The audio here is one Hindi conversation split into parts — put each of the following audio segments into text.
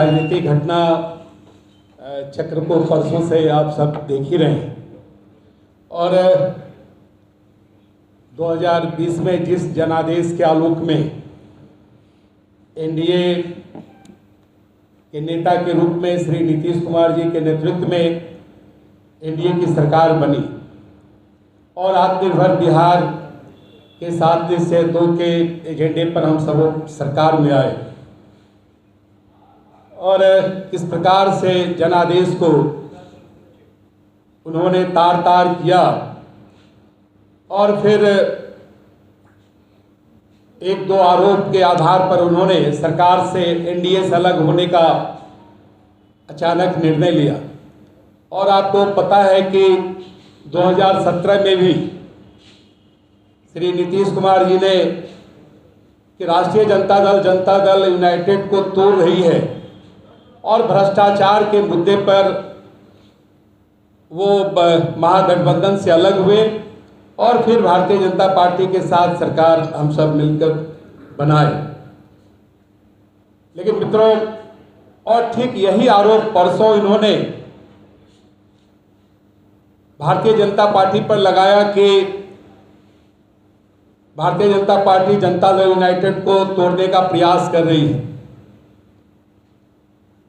राजनीतिक घटना चक्र को परसों से आप सब देख ही रहे हैं और 2020 में जिस जनादेश के आलोक में एनडीए के नेता के रूप में श्री नीतीश कुमार जी के नेतृत्व में एनडीए की सरकार बनी और आत्मनिर्भर बिहार के 7 से 2 के एजेंडे पर हम सब सरकार में आए और इस प्रकार से जनादेश को उन्होंने तार तार किया और फिर एक दो आरोप के आधार पर उन्होंने सरकार से एनडीए से अलग होने का अचानक निर्णय लिया। और आपको पता है कि 2017 में भी श्री नीतीश कुमार जी ने कि राष्ट्रीय जनता दल यूनाइटेड को तोड़ रही है और भ्रष्टाचार के मुद्दे पर वो महागठबंधन से अलग हुए और फिर भारतीय जनता पार्टी के साथ सरकार हम सब मिलकर बनाए। लेकिन मित्रों, और ठीक यही आरोप परसों इन्होंने भारतीय जनता पार्टी पर लगाया कि भारतीय जनता पार्टी जनता दल यूनाइटेड को तोड़ने का प्रयास कर रही है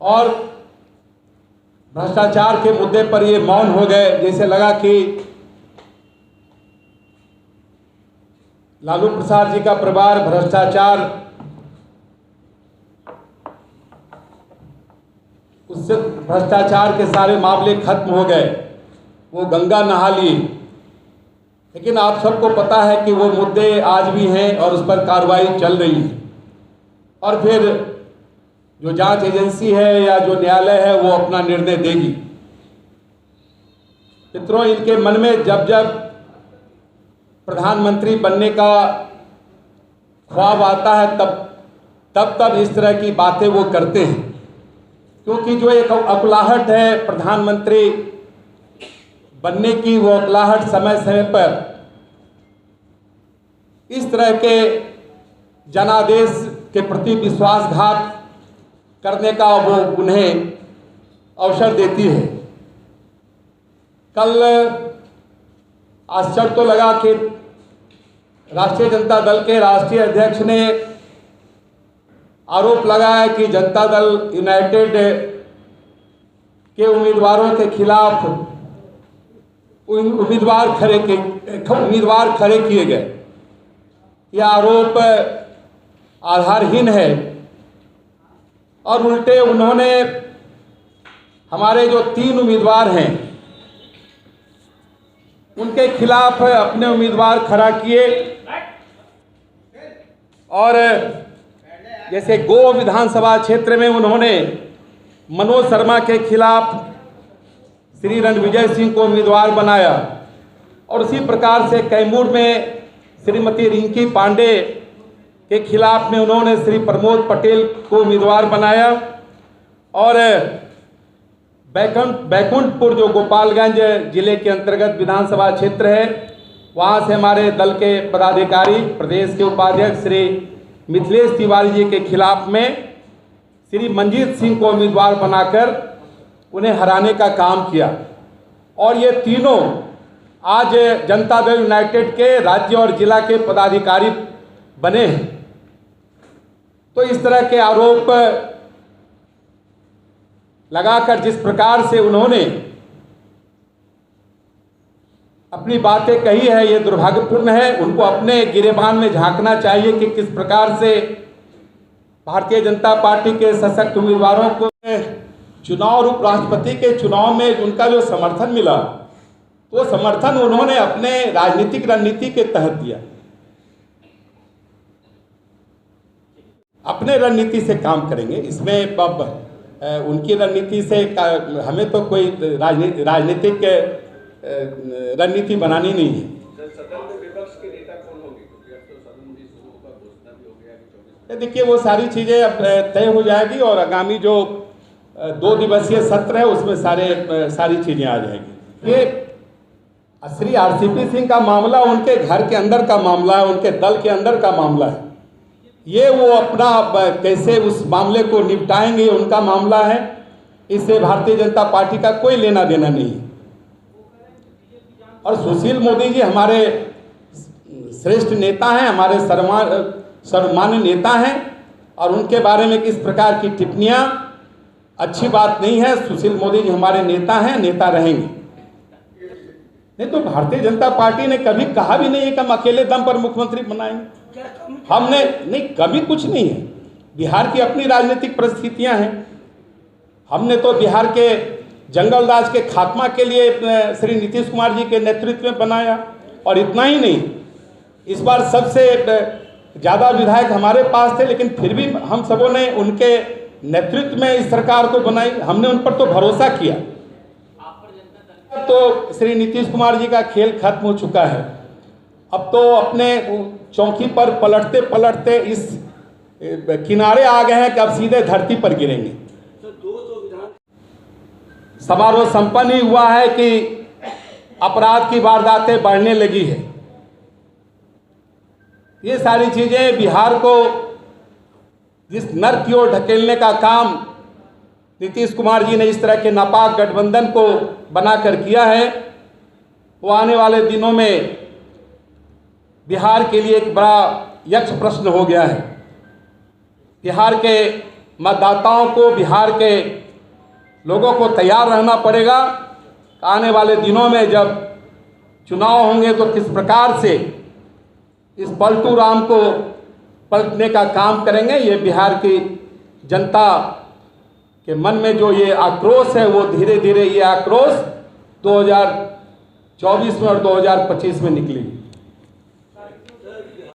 और भ्रष्टाचार के मुद्दे पर ये मौन हो गए। जैसे लगा कि लालू प्रसाद जी का परिवार भ्रष्टाचार उससे भ्रष्टाचार के सारे मामले खत्म हो गए, वो गंगा नहा लिए। लेकिन आप सबको पता है कि वो मुद्दे आज भी हैं और उस पर कार्रवाई चल रही है और फिर जो जांच एजेंसी है या जो न्यायालय है वो अपना निर्णय देगी। मित्रों, इनके मन में जब जब प्रधानमंत्री बनने का ख्वाब आता है तब इस तरह की बातें वो करते हैं, क्योंकि जो एक अकुलाहट है प्रधानमंत्री बनने की, वो अकुलाहट समय समय पर इस तरह के जनादेश के प्रति विश्वासघात करने का वो उन्हें अवसर देती है। कल आश्चर्य तो लगा कि राष्ट्रीय जनता दल के राष्ट्रीय अध्यक्ष ने आरोप लगाया कि जनता दल यूनाइटेड के उम्मीदवारों के खिलाफ उम्मीदवार खड़े किए गए। यह आरोप आधारहीन है और उल्टे उन्होंने हमारे जो 3 उम्मीदवार हैं उनके खिलाफ अपने उम्मीदवार खड़ा किए और जैसे गो विधानसभा क्षेत्र में उन्होंने मनोज शर्मा के खिलाफ श्री रणविजय सिंह को उम्मीदवार बनाया और उसी प्रकार से कैमूर में श्रीमती रिंकी पांडे के खिलाफ में उन्होंने श्री प्रमोद पटेल को उम्मीदवार बनाया और बैकुंठपुर जो गोपालगंज जिले के अंतर्गत विधानसभा क्षेत्र है, वहाँ से हमारे दल के पदाधिकारी प्रदेश के उपाध्यक्ष श्री मिथिलेश तिवारी जी के खिलाफ में श्री मंजीत सिंह को उम्मीदवार बनाकर उन्हें हराने का काम किया। और ये तीनों आज जनता दल यूनाइटेड के राज्य और जिला के पदाधिकारी बने हैं। तो इस तरह के आरोप लगाकर जिस प्रकार से उन्होंने अपनी बातें कही है, ये दुर्भाग्यपूर्ण है। उनको अपने गिरेबान में झांकना चाहिए कि किस प्रकार से भारतीय जनता पार्टी के सशक्त उम्मीदवारों को चुनाव और उपराष्ट्रपति के चुनाव में उनका जो समर्थन मिला, वो समर्थन उन्होंने अपने राजनीतिक रणनीति के तहत दिया। अपने रणनीति से काम करेंगे, इसमें उनकी रणनीति से हमें तो कोई राजनीतिक रणनीति बनानी नहीं है। सदन में विपक्ष के नेता कौन होंगे? क्योंकि अब तो सदन भी शुरू होगा, घोषणा भी हो गया कि 24। देखिए, वो सारी चीज़ें अब तय हो जाएगी और आगामी जो 2 दिवसीय सत्र है उसमें सारी चीज़ें आ जाएगी। ये श्री आरसीपी सिंह का मामला उनके घर के अंदर का मामला है, उनके दल के अंदर का मामला है। ये वो अपना कैसे उस मामले को निपटाएंगे, उनका मामला है। इससे भारतीय जनता पार्टी का कोई लेना देना नहीं है। और सुशील मोदी जी हमारे श्रेष्ठ नेता हैं, हमारे सर्वमान्य नेता हैं, और उनके बारे में किस प्रकार की टिप्पणियां अच्छी बात नहीं है। सुशील मोदी जी हमारे नेता हैं, नेता रहेंगे। नहीं तो भारतीय जनता पार्टी ने कभी कहा भी नहीं है कि हम अकेले दम पर मुख्यमंत्री बनाएंगे। हमने नहीं, कभी कुछ नहीं है। बिहार की अपनी राजनीतिक परिस्थितियां हैं। हमने तो बिहार के जंगल राज के खात्मा के लिए श्री नीतीश कुमार जी के नेतृत्व में बनाया। और इतना ही नहीं, इस बार सबसे ज़्यादा विधायक हमारे पास थे, लेकिन फिर भी हम सबों ने उनके नेतृत्व में इस सरकार को बनाई। हमने उन पर तो भरोसा किया। तो श्री नीतीश कुमार जी का खेल खत्म हो चुका है। अब तो अपने चौकी पर पलटते पलटते इस किनारे आ गए हैं कि अब सीधे धरती पर गिरेंगे। समारोह संपन्न ही हुआ है कि अपराध की वारदातें बढ़ने लगी है। ये सारी चीजें बिहार को जिस नर्क की ओर ढकेलने का काम नीतीश कुमार जी ने इस तरह के नापाक गठबंधन को बनाकर किया है, वो आने वाले दिनों में बिहार के लिए एक बड़ा यक्ष प्रश्न हो गया है। बिहार के मतदाताओं को, बिहार के लोगों को तैयार रहना पड़ेगा। आने वाले दिनों में जब चुनाव होंगे तो किस प्रकार से इस पलटू राम को पलटने का काम करेंगे। ये बिहार की जनता के मन में जो ये आक्रोश है, वो धीरे धीरे ये आक्रोश 2024 में और 2025 में निकलेगी।